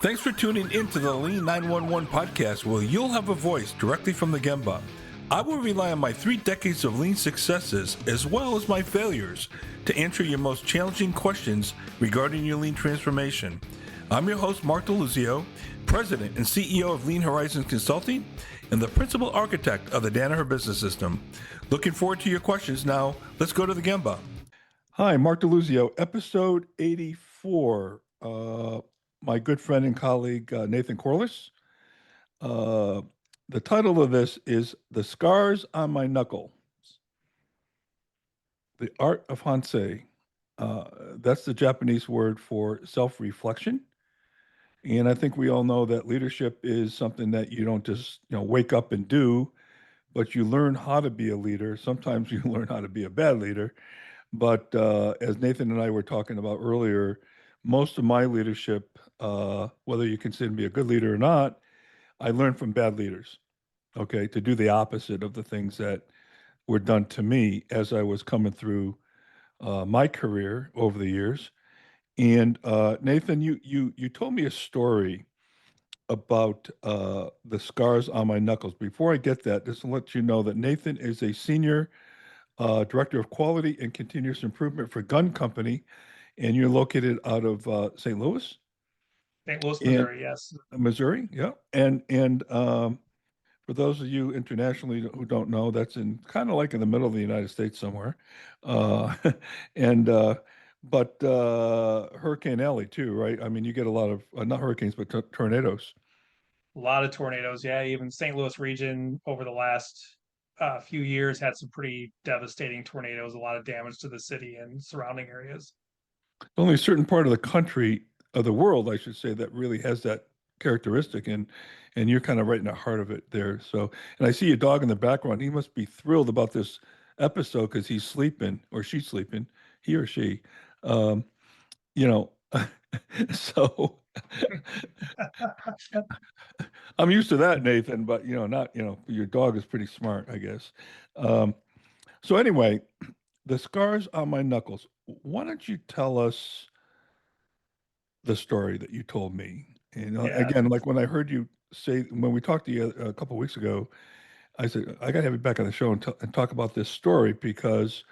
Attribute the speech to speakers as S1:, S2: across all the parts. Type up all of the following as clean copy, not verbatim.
S1: Thanks for tuning in to the Lean 911 podcast, where you'll have a voice directly from the Gemba. I will rely on my 3 decades of Lean successes as well as my failures to answer your most challenging questions regarding your Lean transformation. I'm your host, Mark DeLuzio, President and CEO of Lean Horizons Consulting and the Principal Architect of the Danaher Business System. Looking forward to your questions. Now, let's go to the Gemba. Hi, Mark DeLuzio, episode 84. My good friend and colleague, Nathan Corliss. The title of this is The Scars on My Knuckle, The Art of Hansei. That's the Japanese word for self-reflection. And I think we all know that leadership is something that you don't just wake up and do, but you learn how to be a leader. Sometimes you learn how to be a bad leader. But as Nathan and I were talking about earlier, most of my leadership, whether you consider me a good leader or not, I learned from bad leaders, okay, to do the opposite of the things that were done to me as I was coming through my career over the years. And Nathan, you told me a story about the scars on my knuckles. Before I get that, just to let you know that Nathan is a senior Director of Quality and Continuous Improvement for Gun Company, and you're located out of St. Louis,
S2: St. Louis,
S1: and
S2: Missouri. Yes.
S1: Missouri. Yeah, and for those of you internationally who don't know, that's in kind of like in the middle of the United States somewhere, uh, and but Hurricane Alley too, right? I mean, you get a lot of not hurricanes, but tornadoes.
S2: A lot of tornadoes. Yeah. Even St. Louis region over the last few years had some pretty devastating tornadoes, a lot of damage to the city and surrounding areas.
S1: Only a certain part of the country, of the world, I should say, that really has that characteristic, and you're kind of right in the heart of it there. So, and I see your dog in the background. He must be thrilled about this episode because he's sleeping or she's sleeping, he or she. Um, you know, so I'm used to that, Nathan. But not your dog is pretty smart, I guess. Um, so anyway, the scars on my knuckles. Why don't you tell us the story that you told me? And
S2: Yeah.
S1: again, like when I heard you say, when we talked to you a couple of weeks ago, I said, I got to have you back on the show and talk about this story because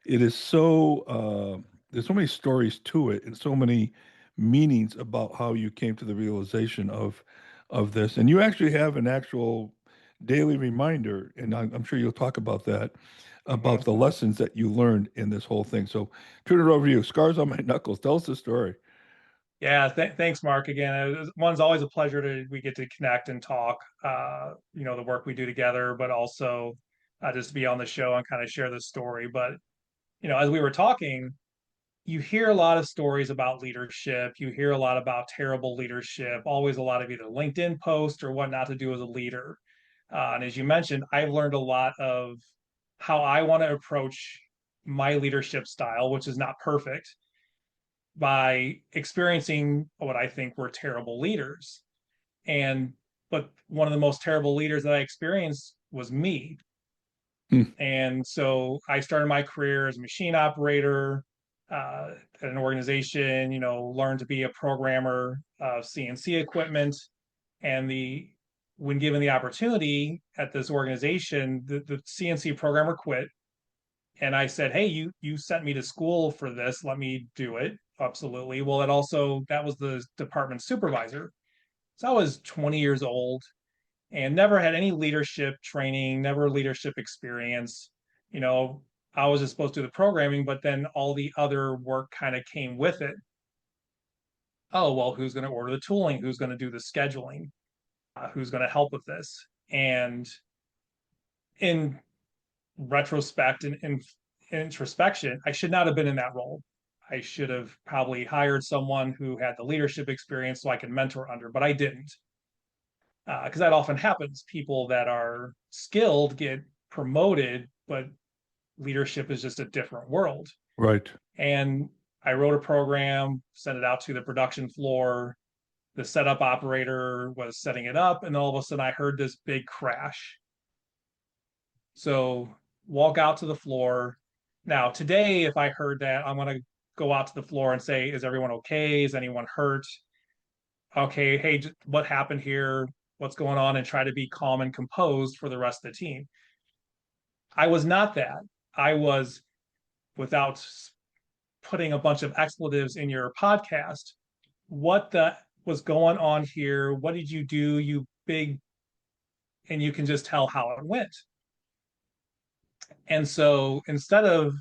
S1: it is so, there's so many stories to it and so many meanings about how you came to the realization of this. And you actually have an actual daily reminder, and I'm sure you'll talk about that,
S2: hmm
S1: about the lessons that you learned in this whole thing. So turn it over to you. Scars on my knuckles. Tell us the story.
S2: Yeah. Thanks, Mark. Again, one's always a pleasure we get to connect and talk, the work we do together, but also just to be on the show and kind of share this story. But, as we were talking, you hear a lot of stories about leadership. You hear a lot about terrible leadership, always a lot of either LinkedIn posts or what not to do as a leader. And as you mentioned, I've learned a lot of how I want to approach my leadership style, which is not perfect, by experiencing what I think were terrible leaders. And but one of the most terrible leaders that I experienced was me.
S1: Hmm.
S2: And so I started my career as a machine operator at an organization, learned to be a programmer of CNC equipment. And when given the opportunity at this organization, the CNC programmer quit. And I said, hey, you sent me to school for this. Let me do it. Absolutely. Well, that was the department supervisor. So I was 20 years old and never had any leadership training, never leadership experience. You know, I was just supposed to do the programming, but then all the other work kind of came with it. Oh, well, who's going to order the tooling? Who's going to do the scheduling? Who's going to help with this? And in retrospect and in introspection, I should not have been in that role. I should have probably hired someone who had the leadership experience so I could mentor under, but I didn't. Because that often happens. People that are skilled get promoted, but leadership is just a different world.
S1: Right.
S2: And I wrote a program, sent it out to the production floor. The setup operator was setting it up, and all of a sudden I heard this big crash. So walk out to the floor. Now, today, if I heard that, I'm going to go out to the floor and say, is everyone okay? Is anyone hurt? okay, hey, what happened here? What's going on? And try to be calm and composed for the rest of the team. I was not that. I was, without putting a bunch of expletives in your podcast, what the was going on here? What did you do, you big? And you can just tell how it went. And so instead of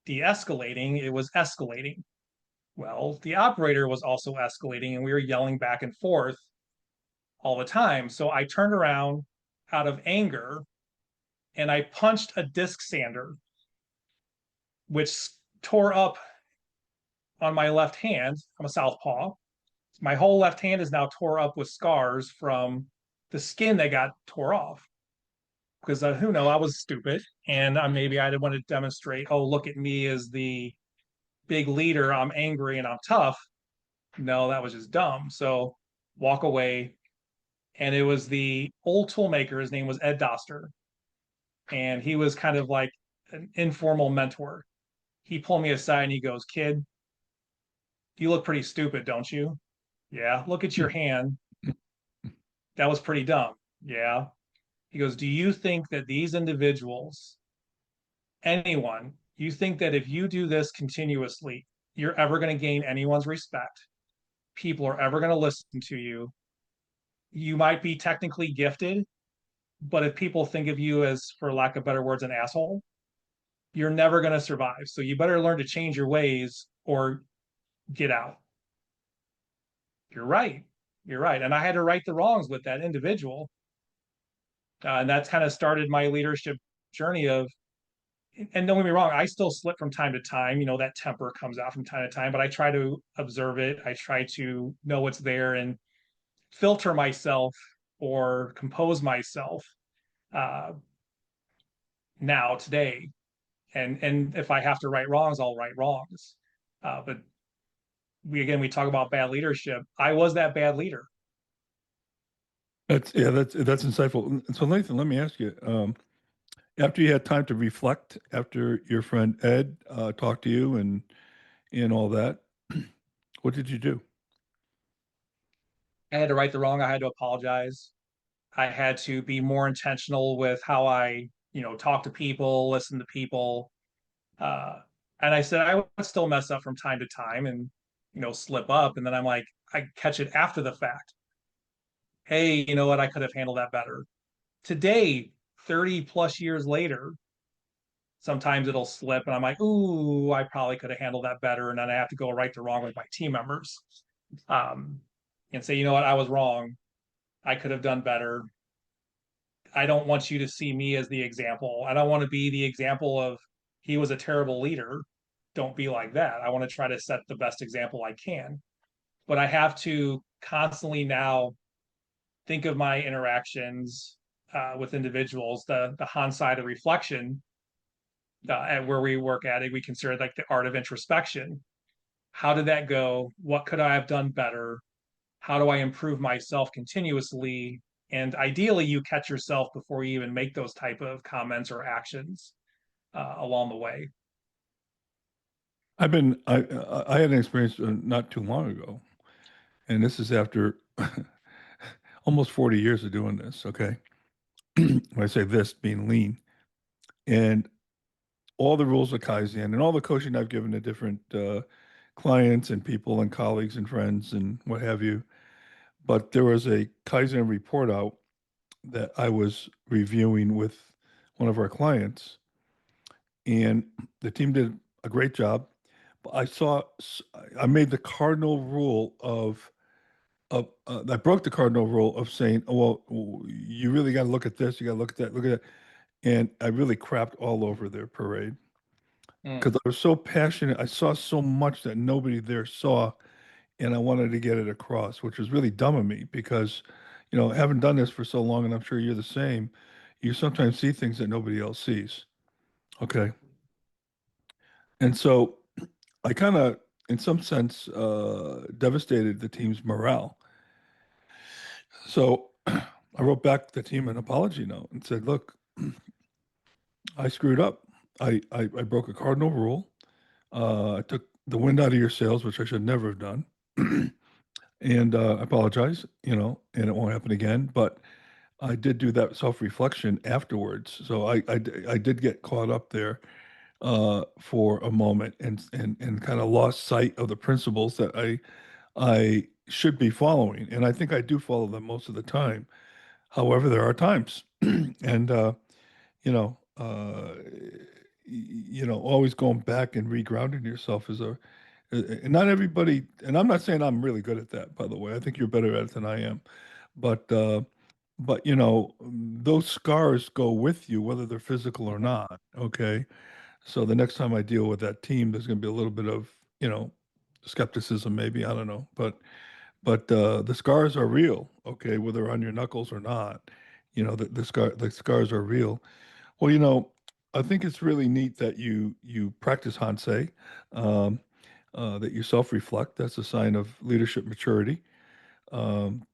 S2: de escalating, it was escalating. Well, the operator was also escalating, and we were yelling back and forth all the time. So I turned around out of anger and I punched a disc sander, which tore up on my left hand. I'm a southpaw. My whole left hand is now tore up with scars from the skin that got tore off. Because who know, I was stupid, and maybe I didn't want to demonstrate, oh, look at me as the big leader. I'm angry and I'm tough. No, that was just dumb. So walk away. And it was the old toolmaker. His name was Ed Doster, and he was kind of like an informal mentor. He pulled me aside and he goes, "Kid, you look pretty stupid, don't you?" Yeah. Look at your hand. That was pretty dumb. Yeah. He goes, "Do you think that these individuals, anyone, you think that if you do this continuously, you're ever going to gain anyone's respect? People are ever going to listen to you? You might be technically gifted, but if people think of you as, for lack of better words, an asshole, you're never going to survive. So you better learn to change your ways or get out." You're right. You're right. And I had to right the wrongs with that individual. And that's kind of started my leadership journey of, and don't get me wrong, I still slip from time to time. That temper comes out from time to time, but I try to observe it. I try to know what's there and filter myself or compose myself uh, now, today. And if I have to right wrongs, I'll right wrongs. But we talk about bad leadership. I was that bad leader.
S1: That's insightful. So Nathan, let me ask you, after you had time to reflect, after your friend Ed talked to you and all that, what did you do?
S2: I had to right the wrong. I had to apologize. I had to be more intentional with how I, talk to people, listen to people. Uh, and I said I would still mess up from time to time and, slip up. And then I'm like, I catch it after the fact. Hey, you know what? I could have handled that better. Today, 30 plus years later, sometimes it'll slip and I'm like, ooh, I probably could have handled that better. And then I have to go right to wrong with my team members, um, and say, you know what? I was wrong. I could have done better. I don't want you to see me as the example. I don't want to be the example of he was a terrible leader. Don't be like that. I want to try to set the best example I can. But I have to constantly now think of my interactions with individuals, the Hansei, the reflection, at where we work at it, we consider like the art of introspection. How did that go? What could I have done better? How do I improve myself continuously? And ideally, you catch yourself before you even make those type of comments or actions along the way.
S1: I had an experience not too long ago, and this is after almost 40 years of doing this. Okay. When I say this, being lean, and all the rules of Kaizen and all the coaching I've given to different clients and people and colleagues and friends and what have you. But there was a Kaizen report out that I was reviewing with one of our clients, and the team did a great job. But I made the cardinal rule of I broke the cardinal rule of saying, oh, well, you really got to look at this, you got to look at that. And I really crapped all over their parade because
S2: Mm.
S1: I was so passionate. I saw so much that nobody there saw, and I wanted to get it across, which was really dumb of me because, having done this for so long, and I'm sure you're the same, you sometimes see things that nobody else sees. Okay. And so I kind of, in some sense, devastated the team's morale. So I wrote back the team an apology note and said, look, I screwed up. I broke a cardinal rule. I took the wind out of your sails, which I should never have done. And I apologize, and it won't happen again. But I did do that self-reflection afterwards. So I did get caught up there for a moment and kind of lost sight of the principles that I should be following. And I think I do follow them most of the time. However, there are times, and you know, always going back and regrounding yourself is and not everybody, and I'm not saying I'm really good at that, by the way. I think you're better at it than I am. But those scars go with you, whether they're physical or
S2: Mhm.
S1: not. Okay. So the next time I deal with that team, there's going to be a little bit of, skepticism, maybe. I don't know. But the scars are real, okay, whether on your knuckles or not. The scars are real. Well, I think it's really neat that you practice Hansei, um, that you self-reflect. That's a sign of leadership maturity. Um,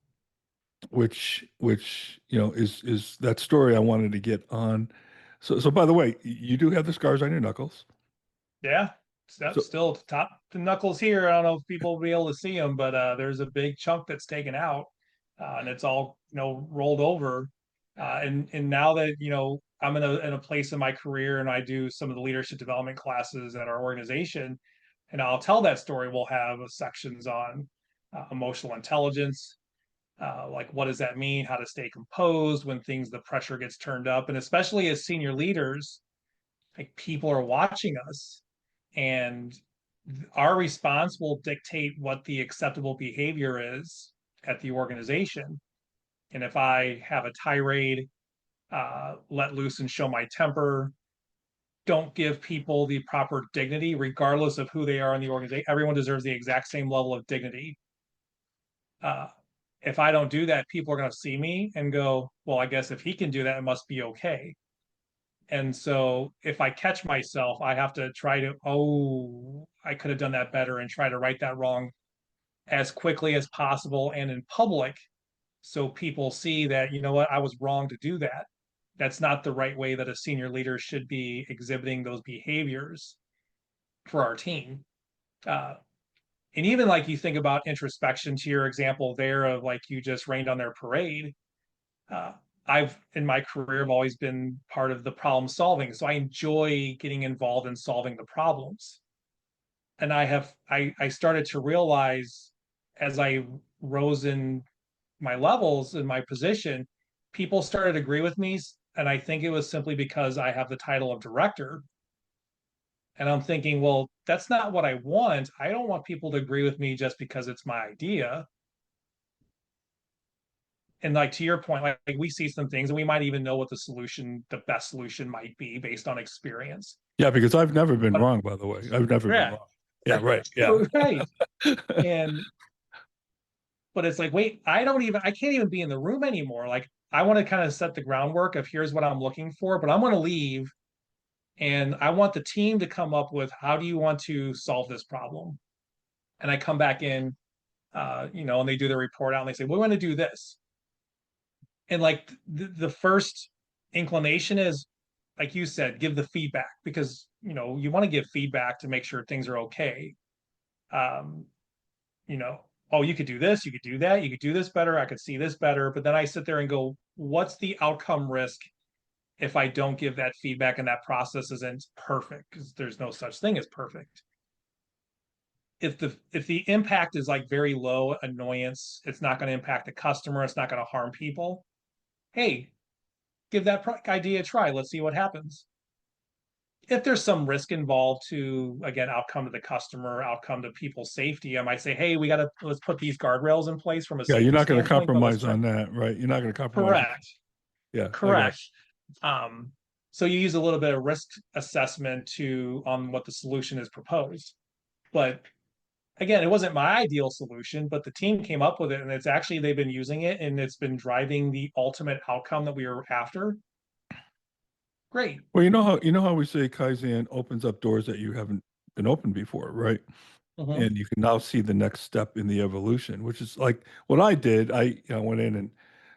S1: which is that story I wanted to get on. So by the way, you do have the scars on your knuckles.
S2: Yeah,
S1: So
S2: still top the knuckles here. I don't know if people will be able to see them, but there's a big chunk that's taken out, and it's all rolled over. And now that I'm in a place in my career, and I do some of the leadership development classes at our organization, and I'll tell that story. We'll have sections on emotional intelligence, like what does that mean, how to stay composed when the pressure gets turned up, and especially as senior leaders, like people are watching us, and our response will dictate what the acceptable behavior is at the organization. And if I have a tirade, let loose and show my temper, don't give people the proper dignity, regardless of who they are in the organization. Everyone deserves the exact same level of dignity. Uh, if I don't do that, people are going to see me and go, well, I guess if he can do that, it must be okay. And so if I catch myself, I have to try to, oh, I could have done that better, and try to right that wrong as quickly as possible and in public, so people see that, you know what, I was wrong to do that. That's not the right way that a senior leader should be exhibiting those behaviors for our team. Uh, and even like you think about introspection, to your example there of like you just rained on their parade. uh, I've in my career have always been part of the problem solving, so I enjoy getting involved in solving the problems. And I started to realize as I rose in my levels in my position, people started to agree with me, and I think it was simply because I have the title of director. And I'm thinking, well, that's not what I want. I don't want people to agree with me just because it's my idea. And like to your point, like we see some things and we might even know what the best solution might be based on experience.
S1: yeah, because I've never been
S2: But
S1: wrong, by the way. I've never been
S2: yeah,
S1: wrong. Yeah, right. Yeah.
S2: right. And but it's like, wait, I can't even be in the room anymore. Like I want to kind of set the groundwork of here's what I'm looking for, but I'm going to leave, and I want the team to come up with how do you want to solve this problem. And I come back in, and they do their report out and they say, we want to do this. And like the first inclination is, like you said, give the feedback, because you want to give feedback to make sure things are okay. Um, oh, you could do this, you could do that, you could do this better, I could see this better. But then I sit there and go, what's the outcome risk if I don't give that feedback and that process isn't perfect? Because there's no such thing as perfect. If the impact is like very low annoyance, it's not going to impact the customer, it's not going to harm people. Hey, give that idea a try. Let's see what happens. If there's some risk involved to, again, outcome to the customer, outcome to people's safety, I might say, hey, let's put these guardrails in place from a
S1: Yeah, you're
S2: safety
S1: not going to
S2: standpoint, but let's
S1: compromise
S2: try.
S1: on that, right? You're not going to compromise on.
S2: Correct.
S1: Yeah, I got
S2: Correct. Um, so you use a little bit of risk assessment to on what the solution is proposed. But again, it wasn't my ideal solution, but the team came up with it, and it's actually they've been using it, and it's been driving the ultimate outcome that we were after. Great.
S1: Well, you know how we say Kaizen opens up doors that you haven't been opened before, right?
S2: Mhm.
S1: And you can now see the next step in the evolution, which is like what I did. I went in and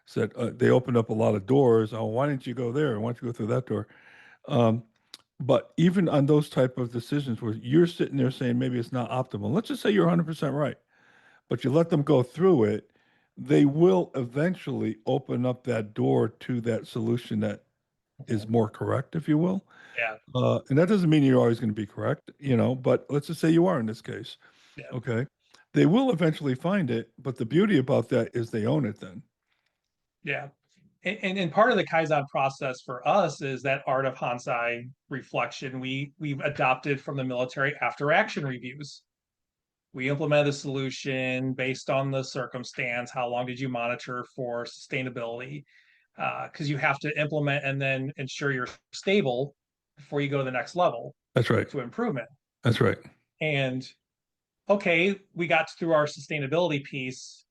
S1: said they opened up a lot of doors. Oh, why didn't you go there? Why don't you go through that door? Um, but even on those type of decisions where you're sitting there saying maybe it's not optimal, let's just say you're 100% right. but you let them go through it, they will eventually open up that door to that solution that is
S2: Mhm.
S1: more correct, if you will.
S2: Yeah,
S1: And that doesn't mean you're always going to be correct, but let's just say you are in this case.
S2: yeah,
S1: Okay. They will eventually find it, but the beauty about that is they own it then.
S2: yeah. And part of the Kaizen process for us is that art of Hansei reflection we've adopted from the military after action reviews. We implement a solution based on the circumstance. How long did you monitor for sustainability? Because you have to implement and then ensure you're stable before you go to the next level
S1: That's right.
S2: to improvement.
S1: That's right.
S2: And okay, we got through our sustainability piece.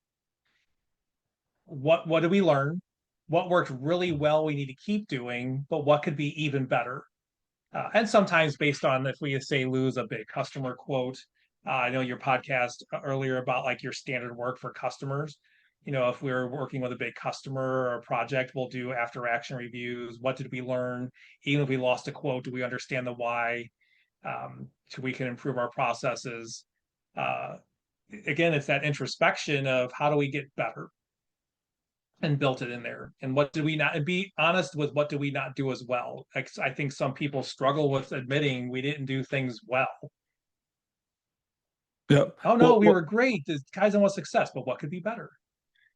S2: What did we learn? What worked really well? We need to keep doing, but what could be even better? And sometimes based on if we say lose a big customer quote. I know your podcast earlier about like your standard work for customers. If we're working with a big customer or a project, we'll do after action reviews. What did we learn? Even if we lost a quote, do we understand the why? So we can improve our processes. Uh, Again, it's that introspection of how do we get better and built it in there. And what did we not, and be honest with what did we not do as well? Like, I think some people struggle with admitting we didn't do things well.
S1: Yeah.
S2: Oh no, we were great. This Kaizen was success, but what could be better?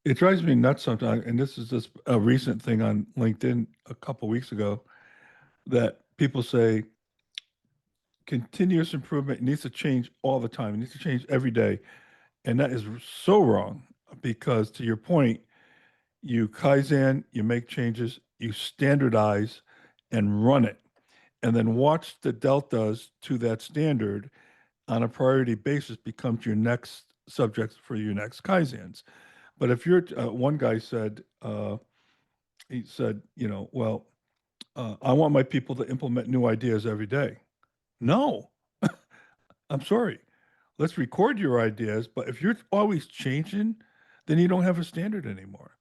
S1: It drives me nuts sometimes. And this is just a recent thing on LinkedIn a couple weeks ago that people say continuous improvement needs to change all the time. It needs to change every day. And that is so wrong because to your point, you Kaizen, you make changes, you standardize and run it, and then watch the deltas to that standard on a priority basis becomes your next subject for your next Kaizens. But if you're, one guy said, he said, well, I want my people to implement new ideas every day. No, I'm sorry. Let's record your ideas, but if you're always changing, then you don't have a standard anymore.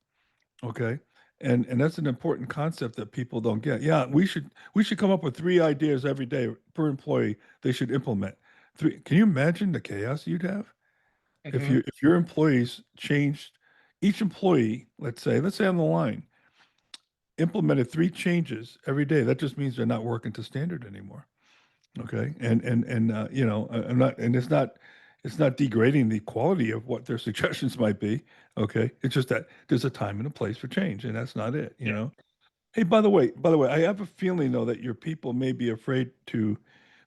S1: Okay. And that's an important concept that people don't get. Yeah, we should come up with 3 ideas every day per employee they should implement. Three. Can you imagine the chaos you'd have if
S2: Mm-hmm.
S1: your employees changed each employee, let's say on the line, implemented 3 changes every day. That just means they're not working to standard anymore. Okay. And I'm not, and it's not degrading the quality of what their suggestions might be. Okay. It's just that there's a time and a place for change, and that's not it, you
S2: Yeah.
S1: know? Hey, by the way, I have a feeling though that your people may be afraid to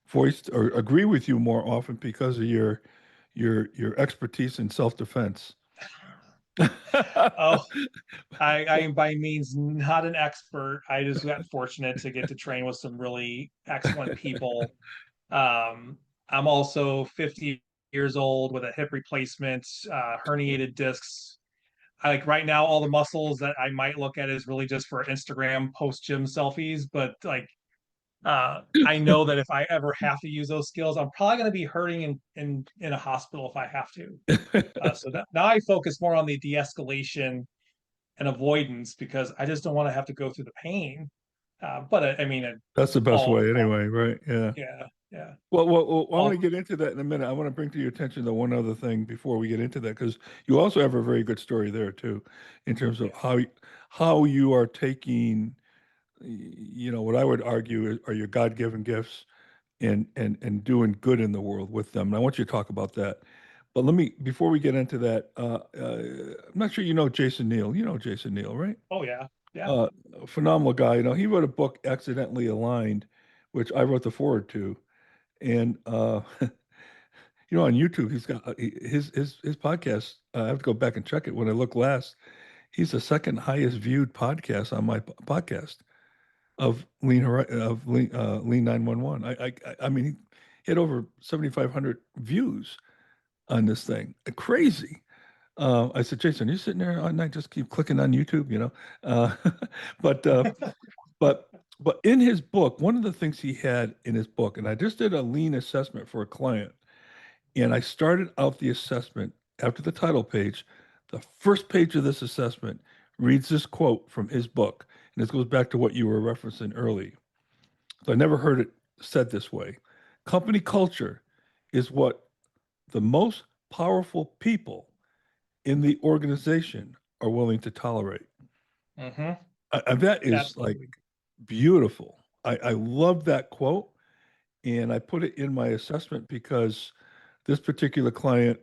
S1: voice or agree with you more often because of your expertise in self-defense.
S2: Oh, I am by means not an expert. I just got fortunate to get to train with some really excellent people. I'm also 50 years old with a hip replacement, herniated discs. Like right now, all the muscles that I might look at is really just for Instagram post gym selfies. But like, I know that if I ever have to use those skills, I'm probably going to be hurting in a hospital if I have to. So now I focus more on the de-escalation and avoidance because I just don't want to have to go through the pain. But I mean,
S1: That's the best
S2: all
S1: way anyway, right? Yeah.
S2: yeah, yeah,
S1: Well, I want to
S2: all
S1: get into that in a minute. I want to bring to your attention the one other thing before we get into that, because you also have a very good story there too, in terms of
S2: yeah,
S1: how you are taking, what I would argue are your God-given gifts and doing good in the world with them. And I want you to talk about that. But before we get into that, I'm not sure you know Jason Neal. You know Jason Neal, right?
S2: oh yeah, yeah.
S1: Uh, Phenomenal guy. He wrote a book, Accidentally Aligned, which I wrote the forward to. And on YouTube, he's got his podcast. I have to go back and check it when I look last. He's the second highest viewed podcast on my podcast of Lean 911. I mean, he had over 7,500 views on this thing. Crazy. I said, Jason, you sitting there all night, just keep clicking on YouTube, Uh, but but but in his book, one of the things he had in his book, and I just did a lean assessment for a client, and I started out the assessment after the title page. The first page of this assessment reads this quote from his book, and this goes back to what you were referencing early. So I never heard it said this way. Company culture is what the most powerful people in the organization are willing to tolerate.
S2: Hmm.
S1: And that is like
S2: Absolutely.
S1: beautiful. I love that quote. And I put it in my assessment because this particular client,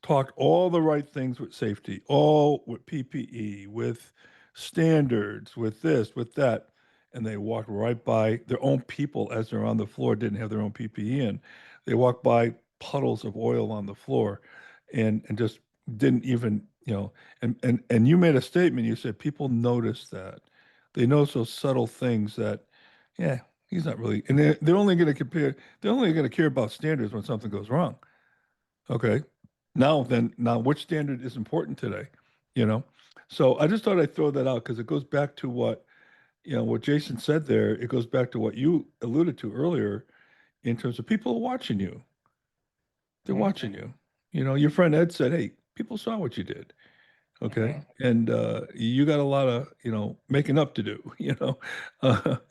S1: talked all the right things with safety, all with PPE, with standards, with this, with that. And they walked right by their own people as they're on the floor, didn't have their own PPE in. They walked by puddles of oil on the floor and just didn't even, and you made a statement. You said people notice that. They notice those subtle things that, yeah, he's not really, and they're only going to compare, they're only going to care about standards when something goes wrong. Okay. Now, which standard is important today? You know? So I just thought I'd throw that out because it goes back to what Jason said there. It goes back to what you alluded to earlier in terms of people watching you. They're watching you. Your friend Ed said, hey, people saw what you did. Okay.
S2: Hmm.
S1: And you got a lot of, making up to do,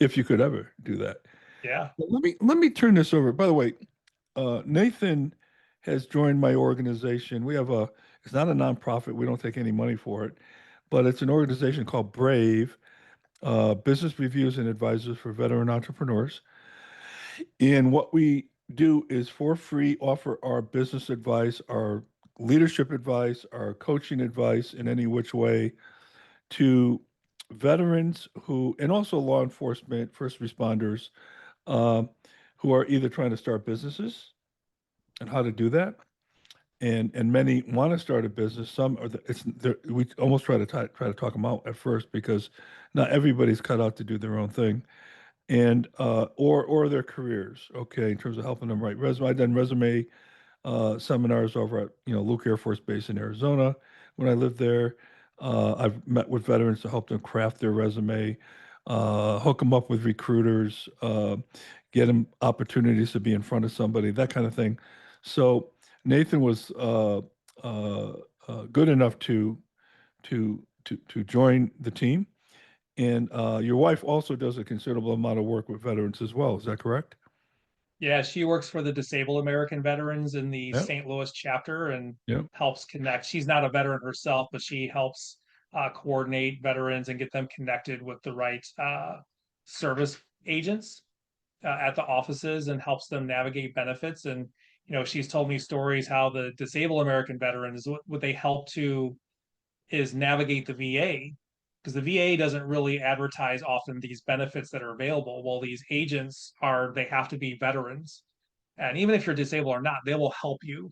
S1: if you could ever do that.
S2: Yeah.
S1: Well, let me turn this over. By the way, Nathan has joined my organization. It's not a nonprofit. We don't take any money for it, but it's an organization called Brave, Business Reviews and Advisors for Veteran Entrepreneurs. And what we do is for free offer our business advice, our leadership advice, our coaching advice in any which way to veterans and also law enforcement, first responders, um, who are either trying to start businesses and how to do that. And many want to start a business. Some are we almost try to talk them out at first because not everybody's cut out to do their own thing, and or their careers. Okay, in terms of helping them write resume. I've done resume seminars over at Luke Air Force Base in Arizona when I lived there. I've met with veterans to help them craft their resume, hook them up with recruiters, get them opportunities to be in front of somebody, that kind of thing. So Nathan was good enough to join the team, and your wife also does a considerable amount of work with veterans as well. Is that correct?
S2: Yeah, she works for the Disabled American Veterans in the
S1: Yeah.
S2: St. Louis chapter and
S1: Yeah.
S2: helps connect. She's not a veteran herself, but she helps coordinate veterans and get them connected with the right service agents at the offices and helps them navigate benefits. And she's told me stories how the Disabled American Veterans, what they help to is navigate the VA, because the VA doesn't really advertise often these benefits that are available. Well, these agents they have to be veterans. And even if you're disabled or not, they will help you.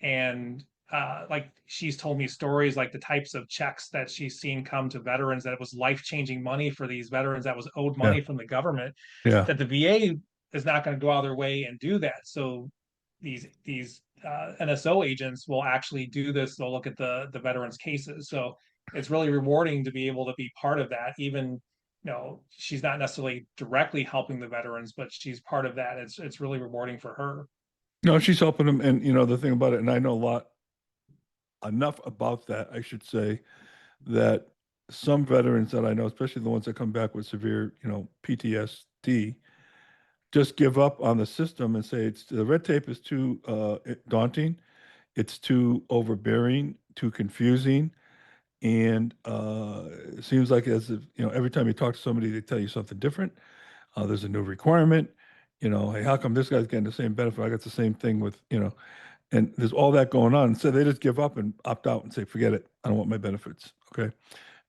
S2: And like she's told me stories like the types of checks that she's seen come to veterans that it was life-changing money for these veterans that was owed
S1: Yeah.
S2: money from the government,
S1: Yeah.
S2: that the VA is not going to go out of their way and do that. So these NSO agents will actually do this. They'll look at the veterans' cases. So it's really rewarding to be able to be part of that. Even she's not necessarily directly helping the veterans, but she's part of that. It's really rewarding for her.
S1: No, she's helping them. And the thing about it, and I know enough about that, I should say, that some veterans that I know, especially the ones that come back with severe, PTSD, just give up on the system and say the red tape is too daunting, it's too overbearing, too confusing, and it seems like as if every time you talk to somebody, they tell you something different. There's a new requirement. Hey, how come this guy's getting the same benefit? I got the same thing with and there's all that going on. So they just give up and opt out and say, forget it. I don't want my benefits. Okay.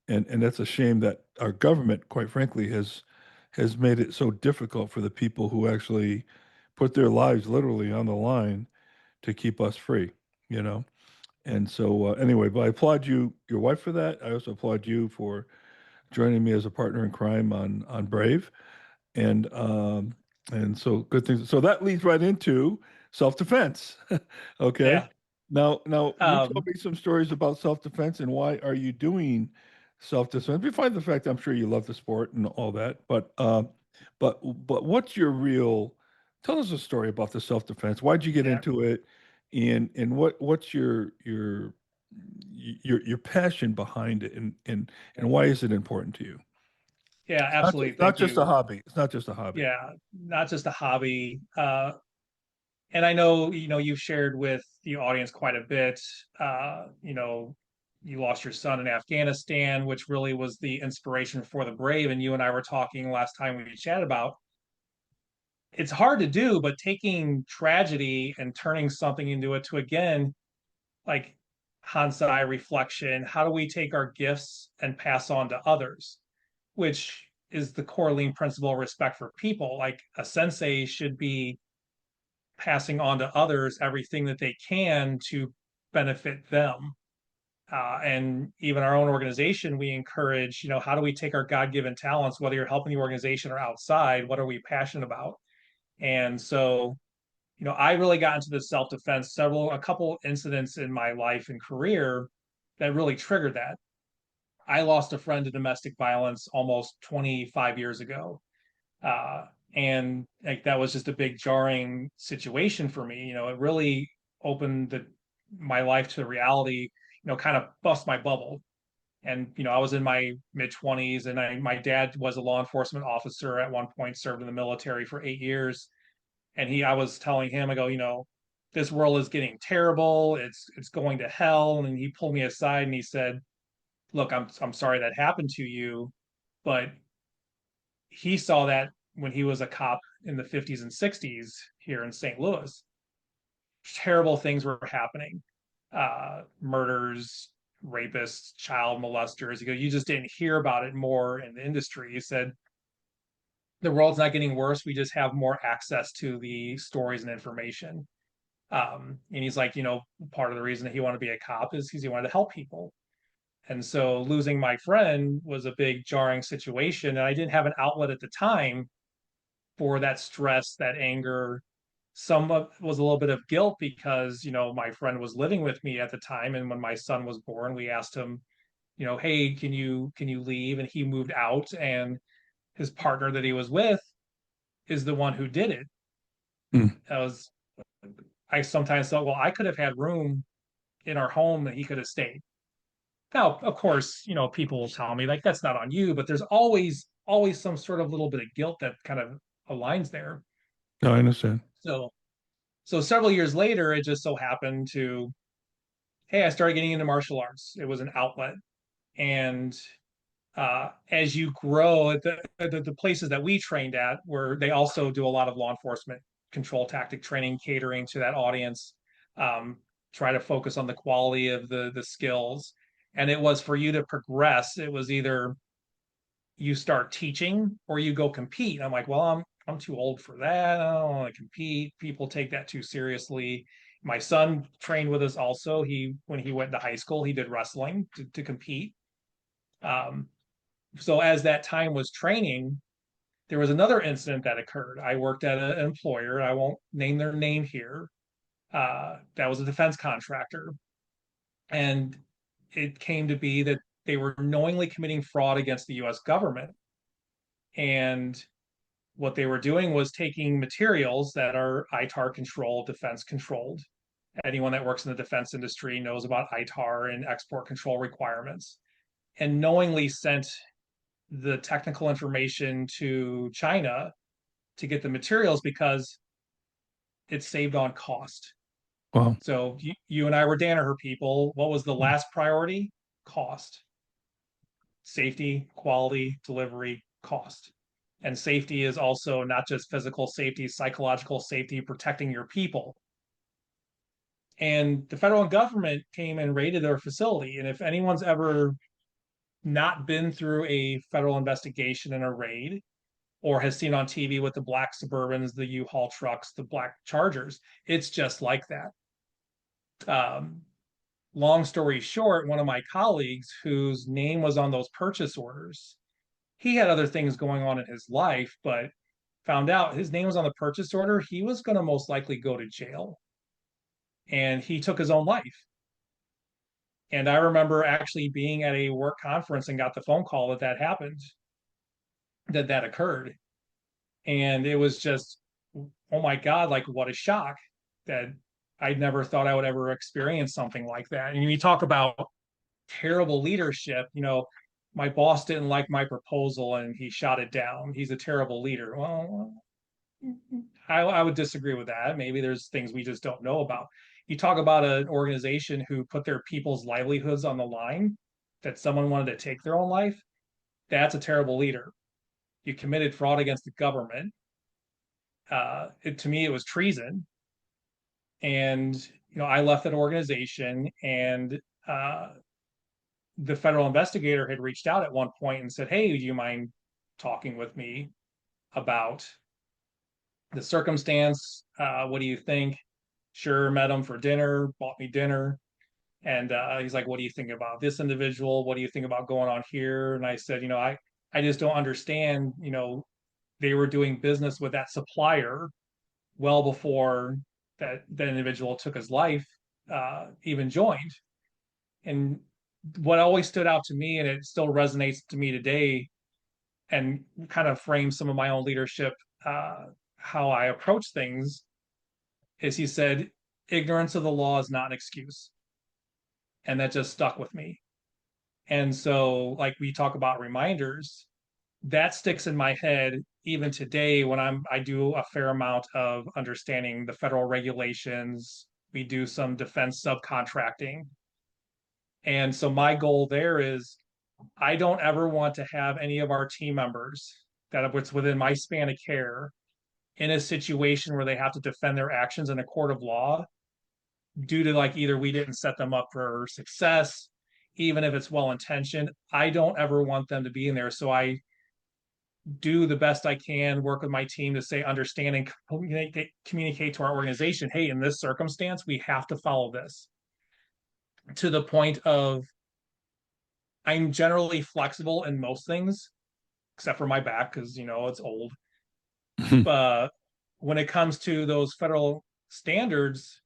S1: And that's a shame that our government, quite frankly, has made it so difficult for the people who actually put their lives literally on the line to keep us free, you know? And so anyway, but I applaud your wife for that. I also applaud you for joining me as a partner in crime on Brave. And so good things. So that leads right into self-defense. Okay.
S2: Yeah.
S1: Now you told
S2: Um,
S1: me some stories about self-defense and why are you doing self-defense? Besides the fact I'm sure you love the sport and all that, but what's your real tell us a story about the self-defense. Why'd you get
S2: yeah.
S1: into it? And what's your passion behind it and why is it important to you?
S2: Yeah,
S1: It's not,
S2: absolutely.
S1: it's not
S2: Thank
S1: just a
S2: you.
S1: hobby. It's not just a hobby.
S2: Yeah, not just a hobby. And I know, you've shared with the audience quite a bit. You lost your son in Afghanistan, which really was the inspiration for the Brave. And you and I were talking last time we chatted about it's hard to do, but taking tragedy and turning something into it to again, like Hansei reflection, how do we take our gifts and pass on to others? Which is the core lean principle of respect for people. Like a sensei should be passing on to others everything that they can to benefit them. And even our own organization, we encourage, how do we take our God given talents, whether you're helping the organization or outside, what are we passionate about? And so, I really got into the self defense, a couple incidents in my life and career that really triggered that. I lost a friend to domestic violence almost 25 years ago. Uh, and like that was just a big jarring situation for me. It really opened my life to reality, kind of bust my bubble. And I was in my mid 20s, and my dad was a law enforcement officer at one point, served in the military for 8 years. And I was telling him, I go, this world is getting terrible. It's going to hell. And he pulled me aside and he said, look, I'm sorry that happened to you, but he saw that when he was a cop in the 50s and 60s here in St. Louis. Terrible things were happening, murders, rapists, child molesters. He goes, you just didn't hear about it more in the industry. He said, the world's not getting worse. We just have more access to the stories and information. And he's like, part of the reason that he wanted to be a cop is because he wanted to help people. And so losing my friend was a big jarring situation. And I didn't have an outlet at the time for that stress, that anger. Some of was a little bit of guilt because, my friend was living with me at the time. And when my son was born, we asked him, hey, can you leave? And he moved out, and his partner that he was with is the one who did it.
S1: Mm.
S2: I was I sometimes thought, well, I could have had room in our home that he could have stayed. Now, of course, people will tell me like that's not on you, but there's always some sort of little bit of guilt that kind of aligns there.
S1: No, I understand.
S2: So several years later, it just so happened to, hey, I started getting into martial arts. It was an outlet. And as you grow, the places that we trained at where they also do a lot of law enforcement control tactic training, catering to that audience, um, try to focus on the quality of the skills. And it was for you to progress. It was either you start teaching or you go compete. I'm like, well, I'm too old for that. I don't want to compete. People take that too seriously. My son trained with us also. When he went to high school, he did wrestling to compete. Um, so as that time was training, there was another incident that occurred. I worked at an employer. I won't name their name here. That was a defense contractor, and it came to be that they were knowingly committing fraud against the U.S. government. And what they were doing was taking materials that are ITAR controlled, defense controlled. Anyone that works in the defense industry knows about ITAR and export control requirements, and knowingly sent the technical information to China to get the materials because it saved on cost.
S1: Wow.
S2: So you and I were Danaher people. What was the last priority? Cost. Safety, quality, delivery, cost. And safety is also not just physical safety, psychological safety, protecting your people. And the federal government came and raided their facility. And if anyone's ever not been through a federal investigation and a raid, or has seen on TV with the black Suburbans, the U-Haul trucks, the black Chargers, it's just like that. Um, Long story short, one of my colleagues whose name was on those purchase orders, he had other things going on in his life, but found out his name was on the purchase order. He was going to most likely go to jail, and he took his own life. And I remember actually being at a work conference and got the phone call that happened, that occurred. And it was just, oh my God, like what a shock that I never thought I would ever experience something like that. And you talk about terrible leadership, my boss didn't like my proposal and he shot it down. He's a terrible leader. Well, I would disagree with that. Maybe there's things we just don't know about. You talk about an organization who put their people's livelihoods on the line, that someone wanted to take their own life. That's a terrible leader. You committed fraud against the government. To me, it was treason. And I left that organization, and uh, the federal investigator had reached out at one point and said, "Hey, do you mind talking with me about the circumstance? What do you think?" Sure, met him for dinner, bought me dinner. And he's like, "What do you think about this individual? What do you think about going on here?" And I said, I just don't understand. They were doing business with that supplier well before that individual took his life, even joined. And what always stood out to me, and it still resonates to me today, and kind of frames some of my own leadership, how I approach things, is he said, "Ignorance of the law is not an excuse." And that just stuck with me. And so, like we talk about reminders, that sticks in my head even today when I do a fair amount of understanding the federal regulations. We do some defense subcontracting. And so my goal there is I don't ever want to have any of our team members that it's within my span of care in a situation where they have to defend their actions in a court of law due to, like, either we didn't set them up for success, even if it's well intentioned. I don't ever want them to be in there. So I do the best I can, work with my team to say, understand and communicate to our organization, hey, in this circumstance, we have to follow this, to the point of I'm generally flexible in most things, except for my back, because it's old. But when it comes to those federal standards,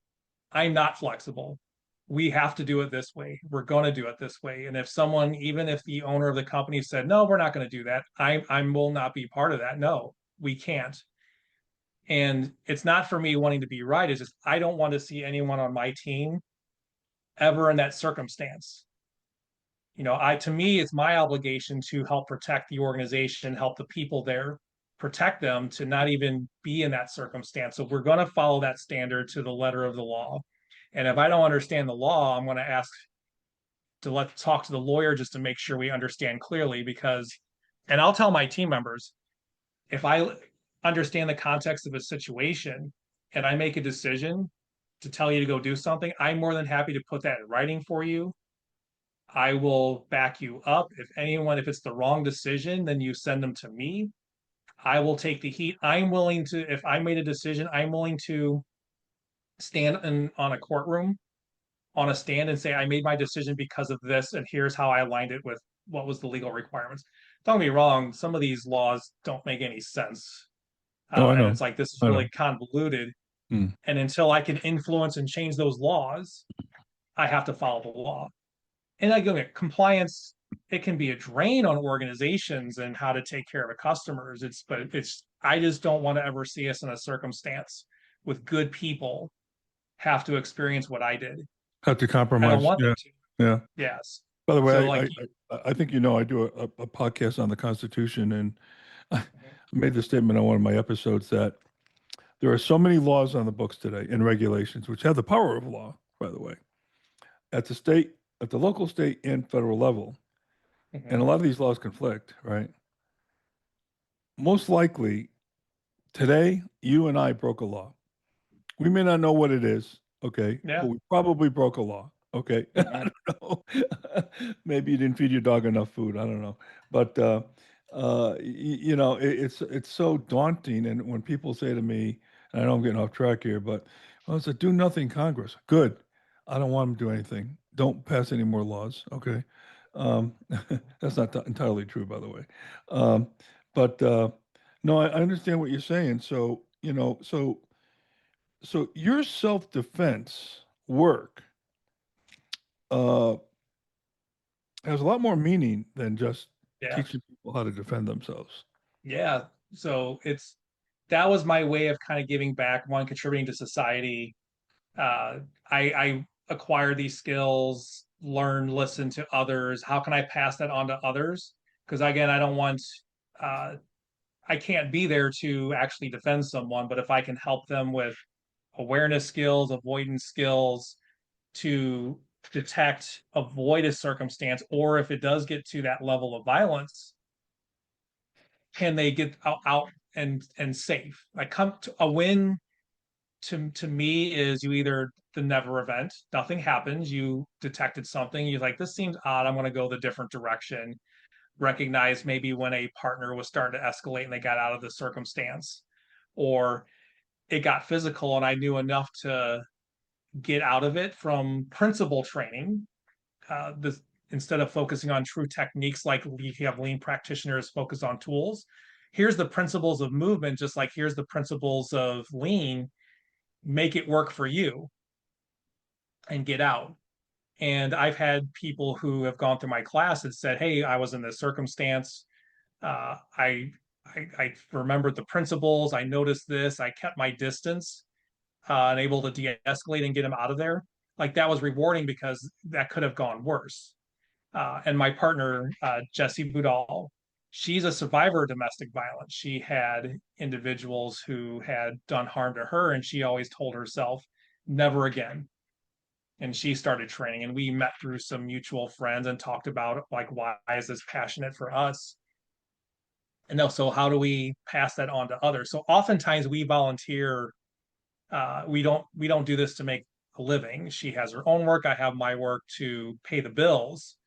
S2: I'm not flexible. We have to do it this way. We're going to do it this way. And if someone, even if the owner of the company said, "No, we're not going to do that," I will not be part of that. No, we can't. And it's not for me wanting to be right. It's just I don't want to see anyone on my team ever in that circumstance. To me, it's my obligation to help protect the organization, help the people there, protect them to not even be in that circumstance. So we're going to follow that standard to the letter of the law. And if I don't understand the law, I'm going to ask to talk to the lawyer just to make sure we understand clearly. And I'll tell my team members, if I understand the context of a situation and I make a decision to tell you to go do something, I'm more than happy to put that in writing for you. I will back you up. If it's the wrong decision, then you send them to me. I will take the heat. If I made a decision, I'm willing to stand on a courtroom on a stand and say, I made my decision because of this, and here's how I aligned it with what was the legal requirements. Don't get me wrong, some of these laws don't make any sense.
S1: Oh, I
S2: And
S1: know.
S2: it's like, this is
S1: I
S2: really
S1: know.
S2: convoluted.
S1: Mm.
S2: And until I can influence and change those laws, I have to follow the law. And again, compliance, it can be a drain on organizations and how to take care of the customers. I just don't want to ever see us in a circumstance with good people have to experience what I did.
S1: Have to
S2: I don't
S1: compromise.
S2: want them
S1: Yeah.
S2: to.
S1: Yeah.
S2: Yes.
S1: By the
S2: So
S1: way,
S2: like,
S1: I think I do a podcast on the Constitution, and I
S2: mhm,
S1: made the statement on one of my episodes that there are so many laws on the books today and regulations, which have the power of law, by the way, at the local, state, and federal level. And a
S2: mhm,
S1: lot of these laws conflict, right? Most likely, today, you and I broke a law. We may not know what it is, okay,
S2: yeah.
S1: but we probably broke a law, okay?
S2: Mhm.
S1: I don't know. Maybe you didn't feed your dog enough food. I don't know. But it's so daunting. And when people say to me, and I know I'm getting off track here, but well, it's a do nothing Congress. Good. I don't want them to do anything. Don't pass any more laws, okay? Um, that's not entirely true, by the way. Um, but no, I understand what you're saying. So, so your self-defense work uh, has a lot more meaning than just
S2: Yeah.
S1: teaching people how to defend themselves.
S2: Yeah. So that was my way of kind of giving back, one, contributing to society. I acquired these skills, learn, listen to others. How can I pass that on to others? Because again, uh, I can't be there to actually defend someone, but if I can help them with awareness skills, avoidance skills to detect, avoid a circumstance, or if it does get to that level of violence, can they get out and safe? Like come to a win to me is you either the never event, nothing happens, you detected something, you're like, this seems odd, I'm gonna go the different direction. Recognize maybe when a partner was starting to escalate and they got out of the circumstance, or it got physical and I knew enough to get out of it from principle training. This instead of focusing on true techniques like we have lean practitioners focus on tools. Here's the principles of movement, just like here's the principles of lean. Make it work for you and get out. And I've had people who have gone through my class and said, "Hey, I was in this circumstance. Uh, I, I remembered the principles. I noticed this. I kept my distance and able to de-escalate and get him out of there." Like that was rewarding because that could have gone worse. And my partner, Jessie Budal, she's a survivor of domestic violence. She had individuals who had done harm to her, and she always told herself, never again. And she started training, and we met through some mutual friends and talked about like why is this passionate for us, and also how do we pass that on to others. So oftentimes we volunteer. We don't do this to make a living. She has her own work, I have my work to pay the bills.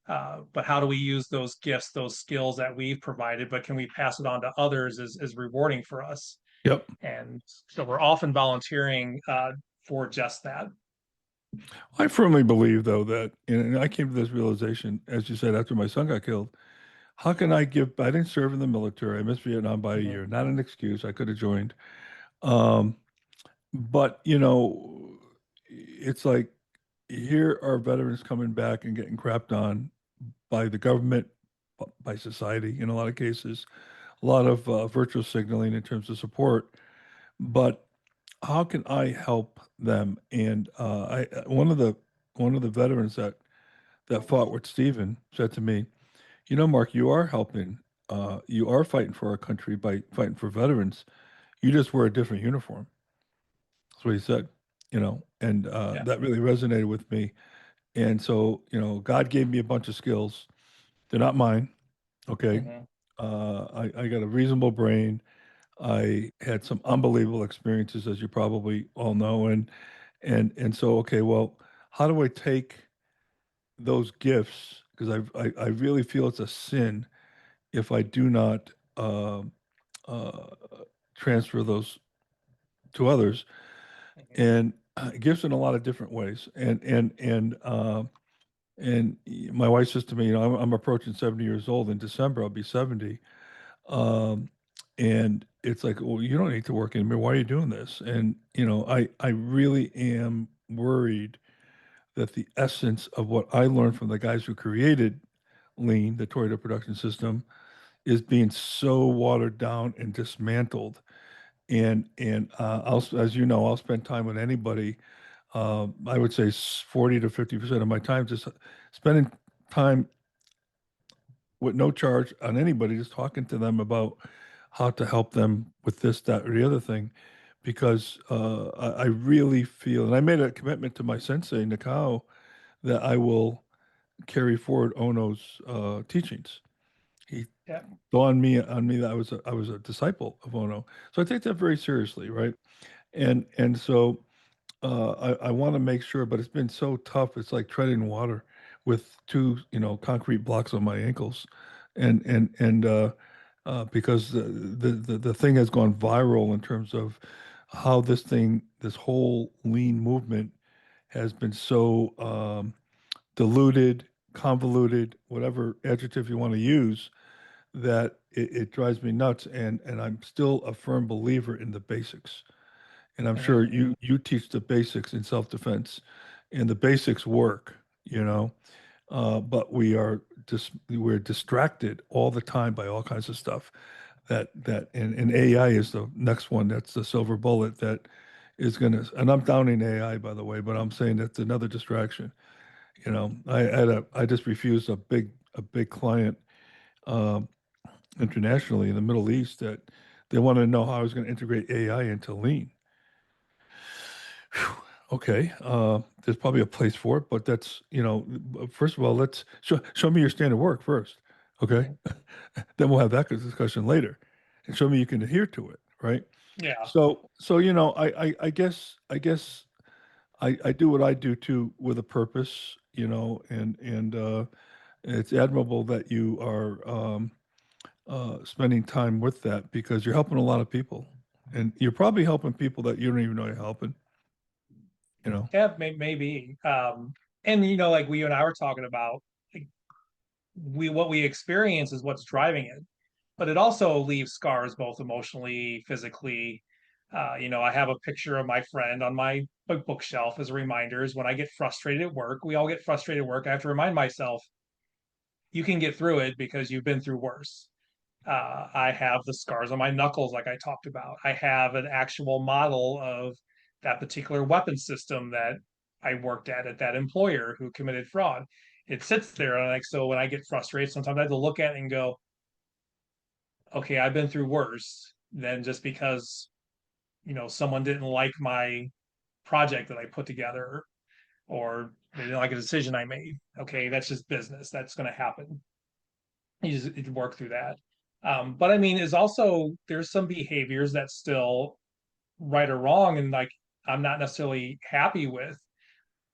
S2: But how do we use those gifts, those skills that we've provided, but can we pass it on to others is rewarding for us.
S1: Yep.
S2: And so we're often volunteering for just that.
S1: I firmly believe, though, that, and I came to this realization, as you said, after my son got killed. How can I give? I didn't serve in the military. I missed Vietnam by a
S2: Mhm.
S1: year. Not an excuse. I could have joined. Um, but it's like here are veterans coming back and getting crapped on by the government, by society in a lot of cases, a lot of virtual signaling in terms of support. But how can I help them? And one of the veterans that fought with Stephen said to me, Mark, you are helping. You are fighting for our country by fighting for veterans. You just wear a different uniform. That's what he said. And
S2: Yeah.
S1: that really resonated with me. And so, God gave me a bunch of skills. They're not mine. Okay.
S2: Hmm.
S1: I got a reasonable brain. I had some unbelievable experiences, as you probably all know. And so, okay, well, how do I take those gifts? Because I really feel it's a sin if I do not uh, transfer those to others.
S2: Hmm.
S1: And it gives in a lot of different ways. And my wife says to me, I'm approaching 70 years old. In December, I'll be 70. Um, and it's like, well, you don't need to work anymore. Why are you doing this? And, I really am worried that the essence of what I learned from the guys who created Lean, the Toyota production system, is being so watered down and dismantled. And as you know, I'll spend time with anybody. I would say 40 to 50% of my time just spending time with no charge on anybody, just talking to them about how to help them with this, that, or the other thing. Because I really feel, and I made a commitment to my sensei, Nikao, that I will carry forward Ono's teachings. He
S2: Yeah.
S1: saw on me that I was a disciple of Ono. So I take that very seriously, right? And so I want to make sure, but it's been so tough. It's like treading water with two, concrete blocks on my ankles, and because the thing has gone viral in terms of how this whole lean movement has been so diluted, convoluted, whatever adjective you want to use, that it drives me nuts. And I'm still a firm believer in the basics. And I'm
S2: Hmm.
S1: sure you teach the basics in self-defense, and the basics work, but we're distracted all the time by all kinds of stuff. And AI is the next one. That's the silver bullet that is gonna. And I'm downing AI, by the way, but I'm saying that's another distraction. I just refused a big client. Um, internationally in the Middle East that they wanted to know how I was going to integrate AI into lean. Phew. Okay, there's probably a place for it, but that's, first of all, let's show me your standard work first. Okay.
S2: Mhm.
S1: Then we'll have that discussion later and show me you can adhere to it, right?
S2: Yeah.
S1: So I guess I do what I do too with a purpose, and it's admirable that you are spending time with that because you're helping a lot of people, and you're probably helping people that you don't even know you're helping, you know.
S2: Yeah, maybe. And like you and I were talking about, like, what we experience is what's driving it, but it also leaves scars both emotionally, physically. I have a picture of my friend on my bookshelf as reminders. When I get frustrated at work, we all get frustrated at work. I have to remind myself, you can get through it because you've been through worse. I have the scars on my knuckles, like I talked about. I have an actual model of that particular weapon system that I worked at that employer who committed fraud. It sits there, and like so, when I get frustrated, sometimes I have to look at it and go, "Okay, I've been through worse than just because someone didn't like my project that I put together, or they didn't like a decision I made. Okay, that's just business. That's going to happen. You work through that." But I mean, is also there's some behaviors that still right or wrong, and like I'm not necessarily happy with.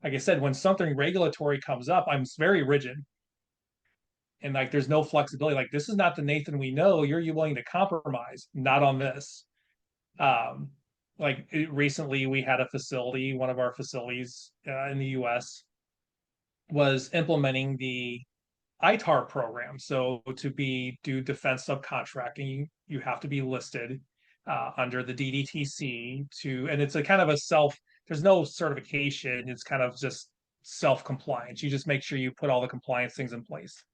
S2: Like I said, when something regulatory comes up, I'm very rigid, and like there's no flexibility. Like this is not the Nathan we know. You're you willing to compromise? Not on this. Um, recently, we had a facility, one of our facilities in the U.S. was implementing the ITAR program. So to do defense subcontracting, you have to be listed under the DDTC and it's a kind of a there's no certification. It's kind of just self-compliance. You just make sure you put all the compliance things in place.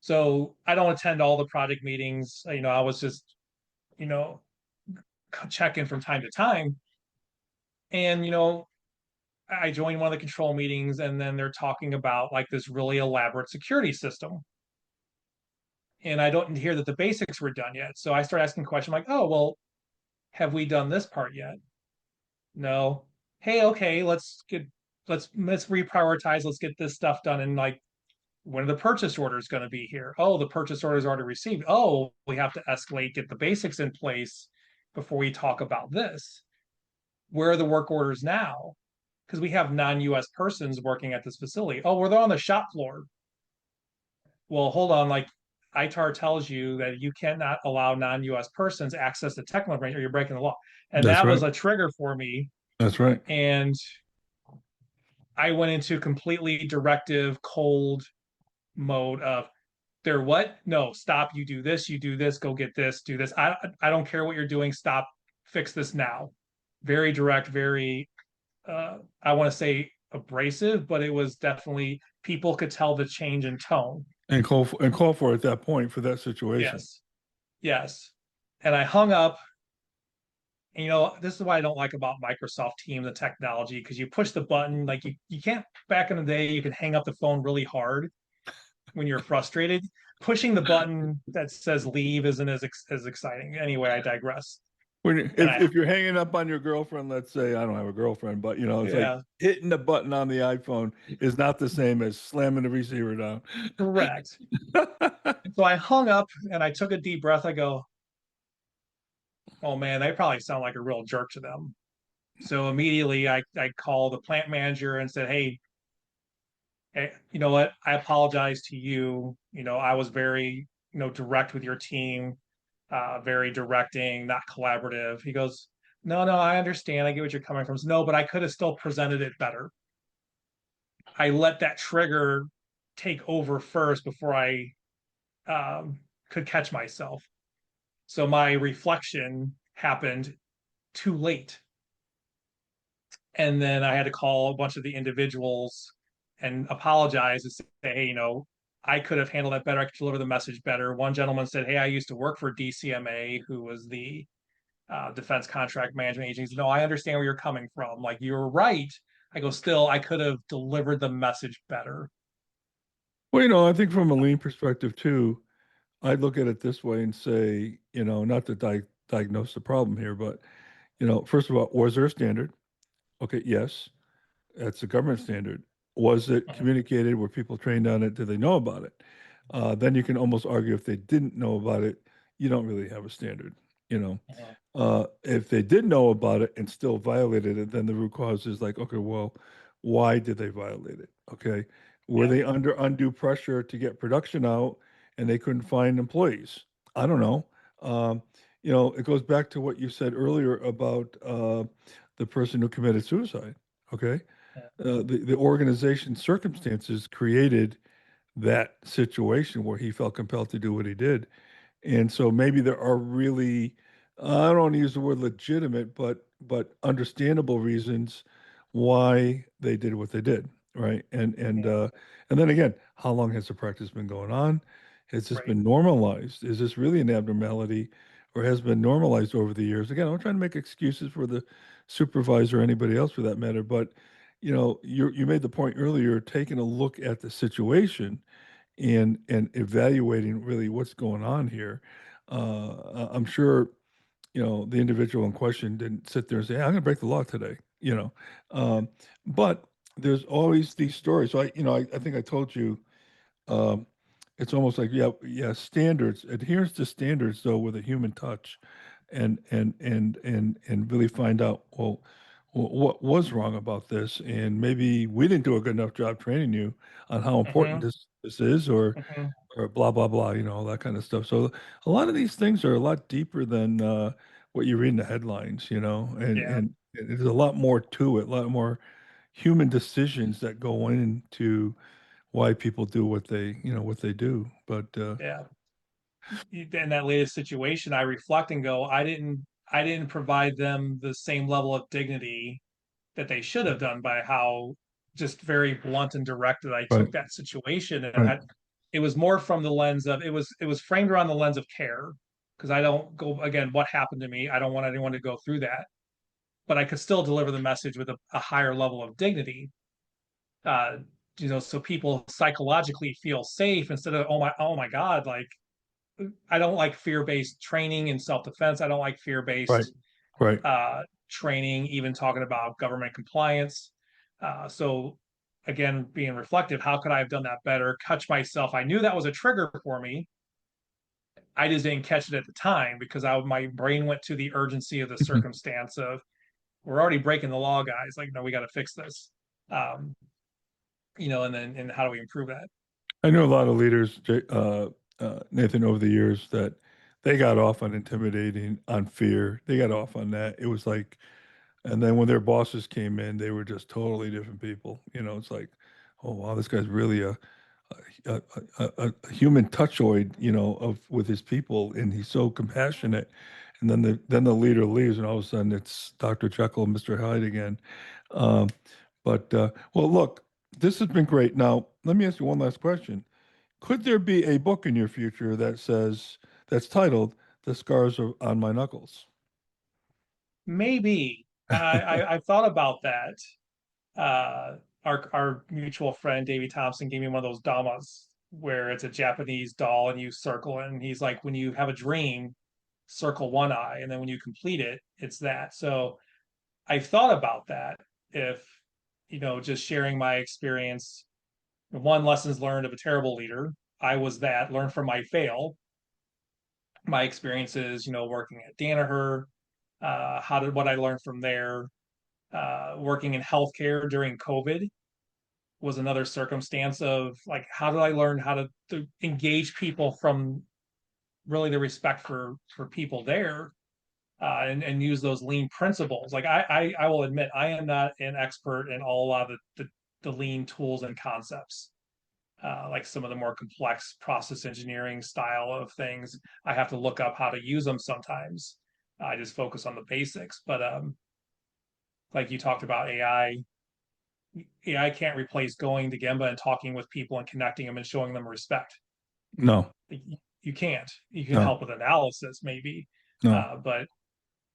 S2: So I don't attend all the project meetings. I was just, you know, checking from time to time. And, I joined one of the control meetings and then they're talking about like this really elaborate security system. And I don't hear that the basics were done yet. So I start asking questions like, oh, well, have we done this part yet? No. Hey, okay, let's reprioritize. Let's get this stuff done. And like, when are the purchase orders going to be here? Oh, the purchase order is already received. Oh, we have to escalate, get the basics in place before we talk about this. Where are the work orders now? Because we have non-US persons working at this facility. Oh, well, they're on the shop floor. Well, hold on, like ITAR tells you that you cannot allow non-US persons access to technical information or you're breaking the law. And
S1: That's
S2: that was
S1: right.
S2: a trigger for me.
S1: That's right.
S2: And I went into completely directive, cold mode of there what? No, stop, you do this, go get this, do this. I don't care what you're doing, stop, fix this now. Very direct, very I want to say abrasive, but it was definitely people could tell the change in tone.
S1: And call for at that point for that situation.
S2: Yes. Yes. And I hung up. And, this is what I don't like about Microsoft Teams, the technology, because you push the button, like you can't, back in the day, you could hang up the phone really hard when you're frustrated. Pushing the button that says leave isn't as exciting. Anyway, I digress. And
S1: If you're hanging up on your girlfriend, let's say I don't have a girlfriend, but it's like
S2: yeah,
S1: hitting the button on the iPhone is not the same as slamming the receiver down.
S2: correct. So I hung up and I took a deep breath. I go, oh man, they probably sound like a real jerk to them. So immediately I called the plant manager and said, hey, you know what? I apologize to you. I was very, direct with your team, very directing, not collaborative. He goes, no, no, I understand. I get what you're coming from. No, but I could have still presented it better. I let that trigger take over first before I could catch myself. So my reflection happened too late. And then I had to call a bunch of the individuals and apologize and say, hey, I could have handled that better. I could deliver the message better. One gentleman said, hey, I used to work for DCMA, who was the Defense Contract Management Agency. No, I understand where you're coming from. Like, you're right. I go, still, I could have delivered the message better.
S1: Well, I think from a lean perspective too, I look at it this way and say, not to diagnose the problem here, but, first of all, was there a standard? Okay, yes, that's a government standard. Was it
S2: Mhm,
S1: communicated? Were people trained on it? Did they know about it? Then you can almost argue if they didn't know about it, you don't really have a standard, you know.
S2: mhm.
S1: If they did know about it and still violated it, then the root cause is like, okay, well, why did they violate it? Okay. Were
S2: Yeah,
S1: they under undue pressure to get production out and they couldn't find employees? I don't know. Um, it goes back to what you said earlier about the person who committed suicide. Okay.
S2: yeah,
S1: The organization circumstances created that situation where he felt compelled to do what he did. And so maybe there are really, I don't want to use the word legitimate, but understandable reasons why they did what they did, right?
S2: yeah,
S1: And then again, how long has the practice been going on? Has this
S2: right.
S1: been normalized? Is this really an abnormality, or has been normalized over the years? Again, I'm not trying to make excuses for the supervisor or anybody else for that matter, but you made the point earlier, taking a look at the situation and evaluating really what's going on here. I'm sure the individual in question didn't sit there and say, "Hey, I'm going to break the law today," but there's always these stories. So I think I told you, um, it's almost like, yeah, yeah, standards, adherence to standards though with a human touch, and really find out, well, what was wrong about this, and maybe we didn't do a good enough job training you on how important
S2: Hmm.
S1: this is,
S2: Hmm.
S1: or blah blah blah, all that kind of stuff. So a lot of these things are a lot deeper than what you read in the headlines,
S2: Yeah,
S1: and there's a lot more to it, a lot more human decisions that go into why people do what they do. But
S2: yeah. In that latest situation, I reflect and go, I didn't provide them the same level of dignity that they should have done by how just very blunt and direct that I
S1: right,
S2: took that situation. And
S1: right,
S2: it was more from the lens of it was framed around the lens of care because I don't go again, what happened to me? I don't want anyone to go through that, but I could still deliver the message with a higher level of dignity. Uh, so people psychologically feel safe instead of oh my god, like I don't like fear-based training in self-defense. I don't like
S1: right,
S2: fear-based
S1: right.
S2: training, even talking about government compliance. So again, being reflective, how could I have done that better? Catch myself. I knew that was a trigger for me. I just didn't catch it at the time because my brain went to the urgency of the
S1: Mhm.
S2: circumstance of we're already breaking the law, guys. Like, no, we got to fix this. Um, and how do we improve that?
S1: I know a lot of leaders, Nathan, over the years that they got off on intimidating, on fear. They got off on that. It was like, and then when their bosses came in, they were just totally different people. It's like, oh wow, this guy's really a human touchoid, of with his people, and he's so compassionate. And then the leader leaves, and all of a sudden it's Dr. Jekyll and Mr. Hyde again. Um, but well, look, this has been great. Now, let me ask you one last question. Could there be a book in your future that's titled "The Scars Are on My Knuckles"?
S2: Maybe I've thought about that. uh, our mutual friend Davey Thompson gave me one of those damas where it's a Japanese doll and you circle it, and he's like, when you have a dream, circle one eye, and then when you complete it, it's that. So I've thought about that. If just sharing my experience, one lessons learned of a terrible leader. I was that. Learn from my fail. My experiences, working at Danaher. What I learned from there. Working in healthcare during COVID was another circumstance of like how did I learn how to engage people from really the respect for people there, and use those lean principles. Like I will admit I am not an expert in all a lot of the lean tools and concepts. Like some of the more complex process engineering style of things, I have to look up how to use them sometimes. I just focus on the basics. But like you talked about AI can't replace going to Gemba and talking with people and connecting them and showing them respect.
S1: No,
S2: You can't. You can
S1: no,
S2: help with analysis, maybe.
S1: no.
S2: But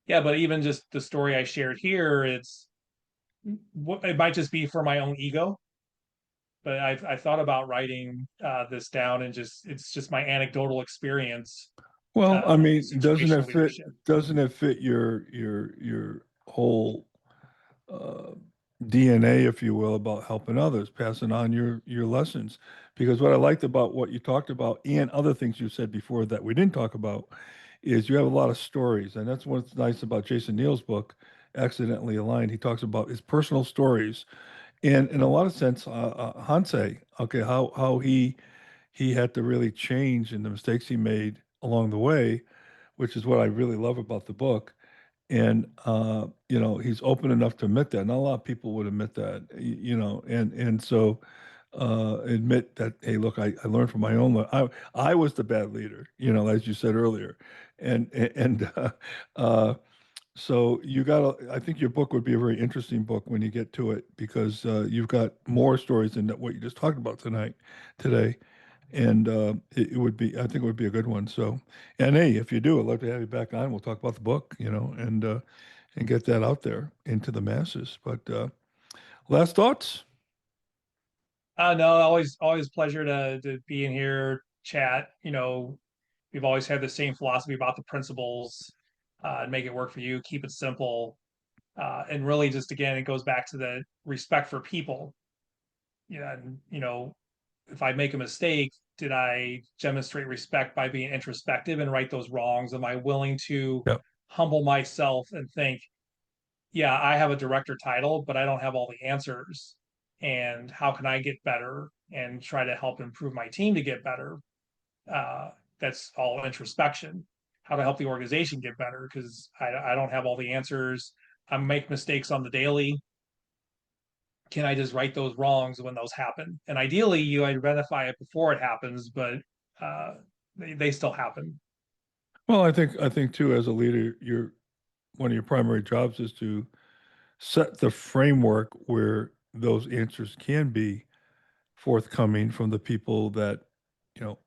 S2: yeah, but even just the story I shared here, it might just be for my own ego, but I've thought about writing this down, and it's just my anecdotal experience
S1: Well, I
S2: with
S1: mean,
S2: situational leadership.
S1: doesn't it fit your whole uh, DNA, if you will, about helping others, passing on your lessons? Because what I liked about what you talked about and other things you said before that we didn't talk about is you have a lot of stories, and that's what's nice about Jason Neal's book, Accidentally Aligned. He talks about his personal stories, and in a lot of sense, Hansei, okay, how he had to really change and the mistakes he made along the way, which is what I really love about the book. And he's open enough to admit that. Not a lot of people would admit that, and so admit that, hey, look, I learned from my own. I was the bad leader, as you said earlier, and so you got to. I think your book would be a very interesting book when you get to it because you've got more stories than what you just talked about today, and it would be. I think it would be a good one. So, and hey, if you do, I'd love to have you back on. We'll talk about the book, and get that out there into the masses. But last thoughts?
S2: No, always pleasure to be in here, chat. We've always had the same philosophy about the principles, and make it work for you, keep it simple, and really just again, it goes back to the respect for people. And if I make a mistake, did I demonstrate respect by being introspective and right those wrongs? Am I willing to
S1: Yep.
S2: humble myself and think, yeah, I have a director title, but I don't have all the answers. And how can I get better and try to help improve my team to get better? Uh, that's all introspection. How to help the organization get better because I don't have all the answers. I make mistakes on the daily. Can I just right those wrongs when those happen? And ideally, you identify it before it happens, but uh, they still happen.
S1: Well, I think too, as a leader, your one of your primary jobs is to set the framework where those answers can be forthcoming from the people that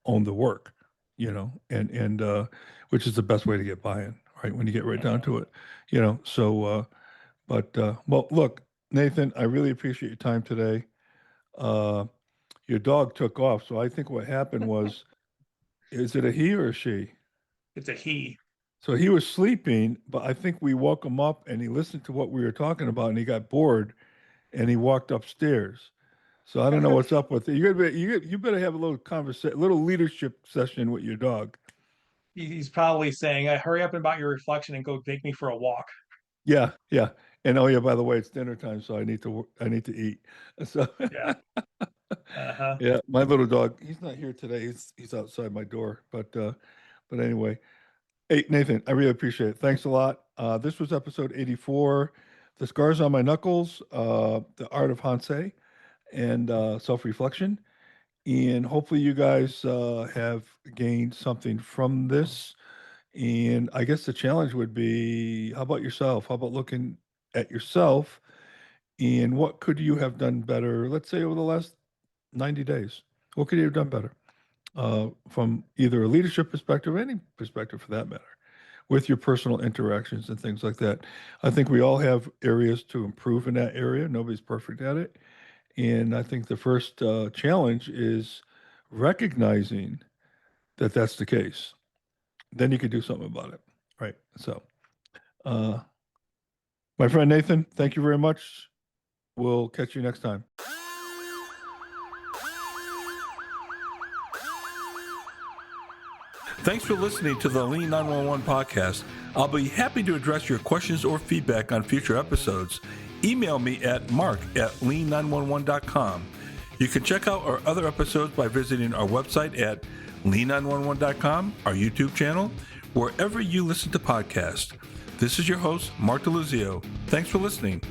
S1: own the work, and which is the best way to get buy-in, right? When you get right down
S2: Uh,
S1: to it, So, well, look, Nathan, I really appreciate your time today. Uh, your dog took off, so I think what happened was, is it a he or a she?
S2: it's a he.
S1: So he was sleeping, but I think we woke him up and he listened to what we were talking about and he got bored and he walked upstairs. So I don't know what's up with it. You better have a little conversation, little leadership session with your dog.
S2: He's probably saying, "Hurry up about your reflection and go take me for a walk."
S1: Yeah, yeah. And oh yeah, by the way, it's dinner time, so I need to eat. So
S2: Yeah. Uh-huh.
S1: yeah, my little dog, he's not here today. He's outside my door. But anyway, hey Nathan, I really appreciate it. Thanks a lot. This was episode 84, The Scars on My Knuckles, The Art of Hansei, and Self-Reflection. And hopefully you guys have gained something from this. And I guess the challenge would be, how about yourself? How about looking at yourself and what could you have done better, let's say over the last 90 days? What could you have done better from either a leadership perspective or any perspective for that matter, with your personal interactions and things like that? I think we all have areas to improve in that area. Nobody's perfect at it. And I think the first challenge is recognizing that that's the case. Then you could do something about it. Right. So, uh, my friend Nathan, thank you very much. We'll catch you next time. Thanks for listening to the Lean 911 podcast. I'll be happy to address your questions or feedback on future episodes. Email me at mark@lean911.com. You can check out our other episodes by visiting our website at lean911.com, our YouTube channel, wherever you listen to podcasts. This is your host, Mark DeLuzio. Thanks for listening.